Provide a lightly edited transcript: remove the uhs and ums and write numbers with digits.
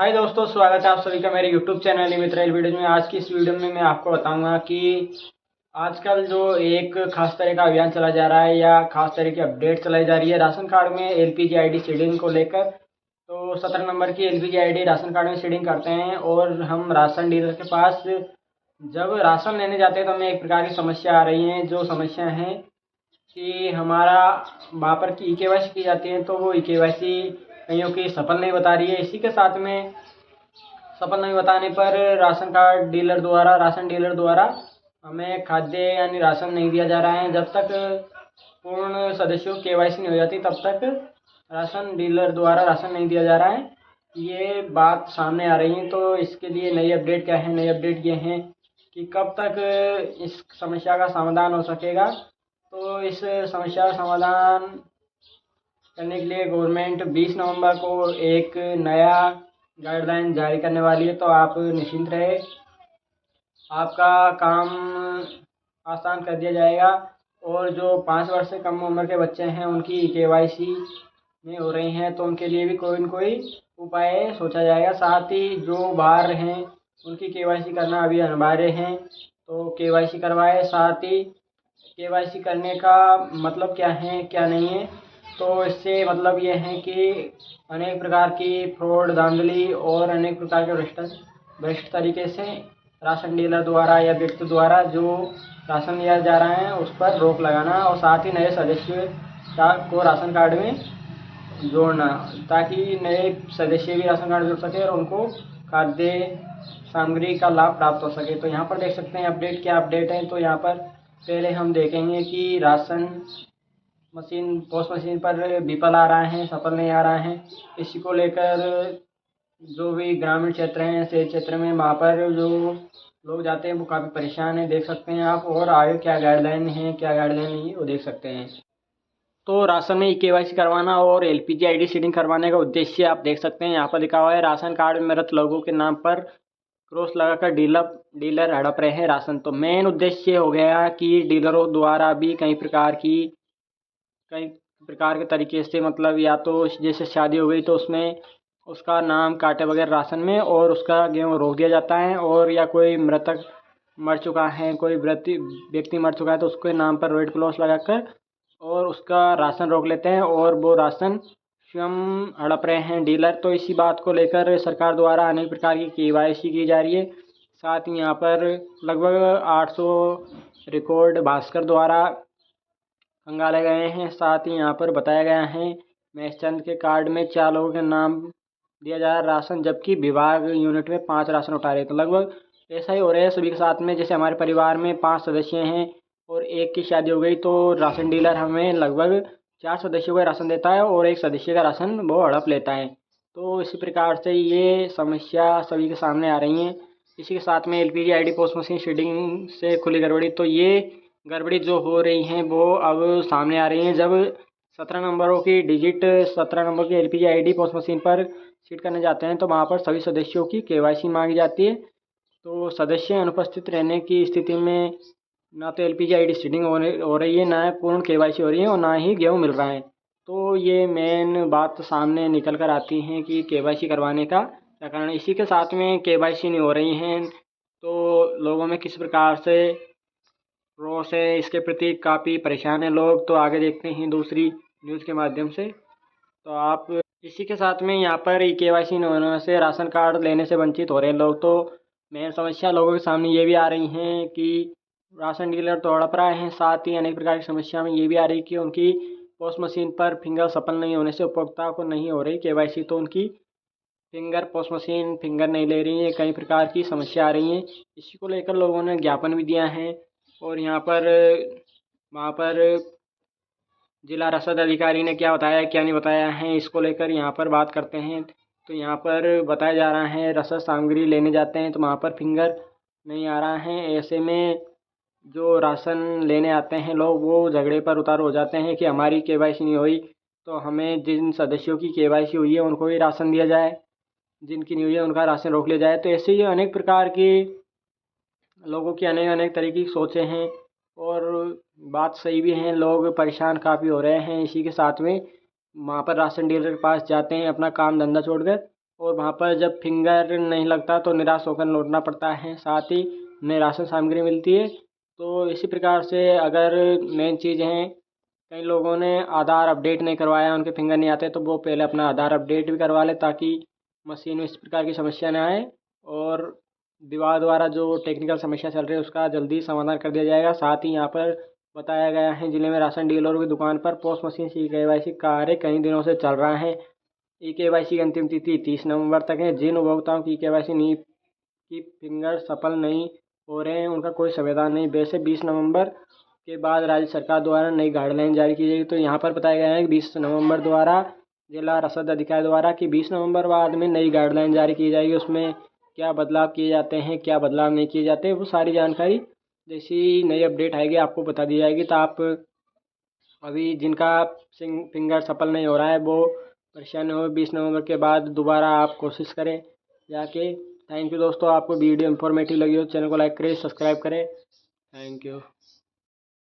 हाय दोस्तों, स्वागत है आप सभी का मेरे यूट्यूब चैनल मित्राइल वीडियो में। आज की इस वीडियो में मैं आपको बताऊंगा कि आजकल जो एक खास तरह का अभियान चला जा रहा है या खास तरह की अपडेट चलाई जा रही है राशन कार्ड में एलपीजी आईडी सीडिंग को लेकर। तो 17 नंबर की एलपीजी आईडी राशन कार्ड में सीडिंग करते हैं और हम राशन डीलर के पास जब राशन लेने जाते हैं तो हमें एक प्रकार की समस्या आ रही है। जो समस्या है कि हमारा वहाँ पर की ई-केवाईसी की जाती है तो वो ई-केवाईसी कईयों की सफल नहीं बता रही है। इसी के साथ में सफल नहीं बताने पर राशन डीलर द्वारा हमें खाद्य यानी राशन नहीं दिया जा रहा है। जब तक पूर्ण सदस्यों की केवाईसी नहीं हो जाती तब तक राशन डीलर द्वारा राशन नहीं दिया जा रहा है। ये बात सामने आ रही है। तो इसके लिए नई अपडेट क्या है? नई अपडेट ये है कि कब तक इस समस्या का समाधान हो सकेगा। तो इस समस्या का समाधान करने के लिए गवर्नमेंट 20 नवंबर को एक नया गाइडलाइन जारी करने वाली है। तो आप निश्चिंत रहे, आपका काम आसान कर दिया जाएगा। और जो 5 वर्ष से कम उम्र के बच्चे हैं उनकी केवाईसी में हो रही हैं तो उनके लिए भी कोई न कोई उपाय सोचा जाएगा। साथ ही जो बाहर हैं उनकी केवाईसी करना अभी अनिवार्य है, तो केवाईसी करवाए। साथ ही केवाईसी करने का मतलब क्या है क्या नहीं है, तो इससे मतलब ये है कि अनेक प्रकार की फ्रॉड, धांधली और अनेक प्रकार के भ्रष्ट तरीके से राशन डीलर द्वारा या व्यक्ति द्वारा जो राशन दिया जा रहा है उस पर रोक लगाना और साथ ही नए सदस्य को राशन कार्ड में जोड़ना, ताकि नए सदस्य भी राशन कार्ड जोड़ सके और उनको खाद्य सामग्री का लाभ प्राप्त हो सके। तो यहाँ पर देख सकते हैं अपडेट क्या अपडेट है। तो यहाँ पर पहले हम देखेंगे कि राशन मशीन पोस्ट मशीन पर विफल आ रहा है, सफल नहीं आ रहा है। इसी को लेकर जो भी ग्रामीण क्षेत्र हैं, शहरी क्षेत्र में, वहाँ पर जो लोग जाते हैं वो काफ़ी परेशान हैं, देख सकते हैं आप। और आगे क्या गाइडलाइन है क्या गाइडलाइन नहीं है वो देख सकते हैं। तो राशन में ई-केवाईसी करवाना और एलपीजी आईडी सीडिंग करवाने का उद्देश्य आप देख सकते हैं। यहाँ पर लिखा हुआ है राशन कार्ड में मृत लोगों के नाम पर क्रॉस लगाकर डीलर हड़प रहे हैं राशन। तो मेन उद्देश्य हो गया कि डीलरों द्वारा भी कई प्रकार के तरीके से, मतलब या तो जैसे शादी हो गई तो उसमें उसका नाम काटे बगैर राशन में और उसका गेहूँ रोक दिया जाता है। और या कोई मृतक मर चुका है, कोई व्यक्ति मर चुका है तो उसके नाम पर रेड क्रॉस लगाकर और उसका राशन रोक लेते हैं और वो राशन स्वयं हड़प रहे हैं डीलर। तो इसी बात को लेकर सरकार द्वारा अनेक प्रकार की केवाईसी की जा रही है। साथ ही यहाँ पर लगभग 800 रिकॉर्ड भास्कर द्वारा खंगाले गए हैं। साथ ही यहाँ पर बताया गया है मैचचंद के कार्ड में 4 लोगों के नाम दिया जा रहा है राशन, जबकि विभाग यूनिट में 5 राशन उठा रहे। तो लगभग ऐसा ही हो रहा है सभी के साथ में। जैसे हमारे परिवार में 5 सदस्य हैं और एक की शादी हो गई तो राशन डीलर हमें लगभग 4 सदस्यों का राशन देता है और एक सदस्य का राशन वो हड़प लेता है। तो इसी प्रकार से ये समस्या सभी के सामने आ रही है। इसी के साथ में LPG ID post machine seeding से खुली गड़बड़ी। तो ये गड़बड़ी जो हो रही हैं वो अब सामने आ रही हैं। जब 17 नंबरों की डिजिट 17 नंबर की एलपीजी आईडी पोस्ट मशीन पर सीड करने जाते हैं तो वहाँ पर सभी सदस्यों की केवाईसी मांगी जाती है। तो सदस्य अनुपस्थित रहने की स्थिति में ना तो एलपीजी आईडी सीडिंग हो रही है, ना पूर्ण केवाईसी हो रही है और ना ही गेहूँ मिल रहा है। तो ये मेन बात सामने निकल कर आती है कि केवाईसी करवाने का क्या कारण है। इसी के साथ में केवाईसी नहीं हो रही हैं तो लोगों में किस प्रकार से रोष है, इसके प्रति काफ़ी परेशान हैं लोग। तो आगे देखते हैं दूसरी न्यूज़ के माध्यम से। तो आप इसी के साथ में यहाँ पर ई-केवाईसी न होने से राशन कार्ड लेने से वंचित हो रहे हैं लोग। तो मेन समस्या लोगों के सामने ये भी आ रही हैं कि राशन डीलर तो हड़प रहे हैं। साथ ही अनेक प्रकार की समस्या में ये भी आ रही कि उनकी पोस्ट मशीन पर फिंगर सफल नहीं होने से उपभोक्ता को नहीं हो रही केवाईसी। तो उनकी पोस्ट मशीन फिंगर नहीं ले रही है, कई प्रकार की समस्या आ रही हैं। इसी को लेकर लोगों ने ज्ञापन भी दिया है और यहाँ पर वहाँ पर जिला रसद अधिकारी ने क्या बताया क्या नहीं बताया है इसको लेकर यहाँ पर बात करते हैं। तो यहाँ पर बताया जा रहा है रसद सामग्री लेने जाते हैं तो वहाँ पर फिंगर नहीं आ रहा है। ऐसे में जो राशन लेने आते हैं लोग वो झगड़े पर उतार हो जाते हैं कि हमारी केवाईसी नहीं हुई तो हमें जिन सदस्यों की केवाईसी हुई है उनको ही राशन दिया जाए, जिनकी नहीं हुई है उनका राशन रोक लिया जाए। तो ऐसे ही अनेक प्रकार की लोगों की अनेक अनेक तरीके की सोचें हैं और बात सही भी हैं। लोग परेशान काफ़ी हो रहे हैं। इसी के साथ में वहाँ पर राशन डीलर के पास जाते हैं अपना काम धंधा छोड़कर और वहाँ पर जब फिंगर नहीं लगता तो निराश होकर लौटना पड़ता है, साथ ही नई राशन सामग्री मिलती है। तो इसी प्रकार से अगर मेन चीज़ हैं, कई लोगों ने आधार अपडेट नहीं करवाया, उनके फिंगर नहीं आते, तो वो पहले अपना आधार अपडेट भी करवा ले ताकि मशीन में इस प्रकार की समस्या ना आए और विभाग द्वारा जो टेक्निकल समस्या चल रही है उसका जल्दी समाधान कर दिया जाएगा। साथ ही यहाँ पर बताया गया है जिले में राशन डीलरों की दुकान पर पोस्ट मशीन से KYC कार्य कई दिनों से चल रहा है। KYC की अंतिम तिथि 30 नवंबर तक है। जिन उपभोक्ताओं की KYC नहीं की फिंगर सफल नहीं हो रहे हैं उनका कोई संविधान नहीं। वैसे 20 नवंबर के बाद राज्य सरकार द्वारा नई गाइडलाइन जारी की जाएगी। तो यहाँ पर बताया गया है कि 20 नवंबर द्वारा जिला रसद अधिकारी द्वारा कि 20 नवंबर बाद में नई गाइडलाइन जारी की जाएगी। उसमें क्या बदलाव किए जाते हैं, क्या बदलाव नहीं किए जाते, वो सारी जानकारी जैसी नई अपडेट आएगी आपको बता दी जाएगी। तो आप अभी जिनका फिंगर सफल नहीं हो रहा है वो परेशान हो, 20 नवंबर के बाद दोबारा आप कोशिश करें जाके। थैंक यू दोस्तों, आपको वीडियो इन्फॉर्मेटिव लगी हो चैनल को लाइक करें, सब्सक्राइब करें। Thank you.